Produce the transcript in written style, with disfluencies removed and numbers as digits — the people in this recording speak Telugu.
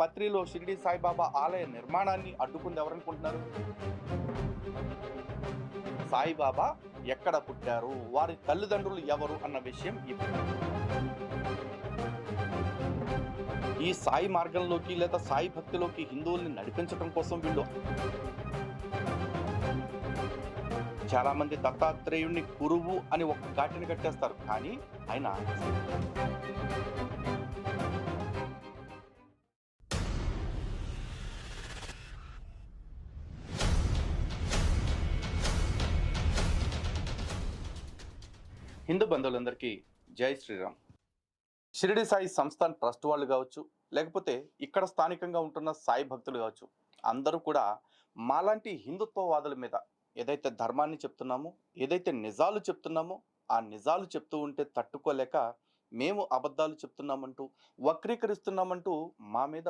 పత్రిలో షిరిడి సాయిబాబా ఆలయ నిర్మాణాన్ని అడ్డుకుంది ఎవరనుకుంటున్నారు? సాయిబాబా ఎక్కడ పుట్టారు, వారి తల్లిదండ్రులు ఎవరు అన్న విషయం ఈ సాయి మార్గంలోకి లేదా సాయి భక్తిలోకి హిందువుల్ని నడిపించడం కోసం వీళ్ళు చాలా మంది దత్తాత్రేయుణ్ణి గురువు అని ఒక ఘాటిని కట్టేస్తారు. కానీ ఆయన హిందూ బంధువులందరికీ జై శ్రీరామ్. షిరిడి సాయి సంస్థాన్ ట్రస్ట్ వాళ్ళు కావచ్చు, లేకపోతే ఇక్కడ స్థానికంగా ఉంటున్న సాయి భక్తులు కావచ్చు, అందరూ కూడా మాలాంటి హిందుత్వవాదుల మీద ఏదైతే ధర్మాన్ని చెప్తున్నామో, ఏదైతే నిజాలు చెప్తున్నామో, ఆ నిజాలు చెప్తూ ఉంటే తట్టుకోలేక మేము అబద్ధాలు చెప్తున్నామంటూ, వక్రీకరిస్తున్నామంటూ మా మీద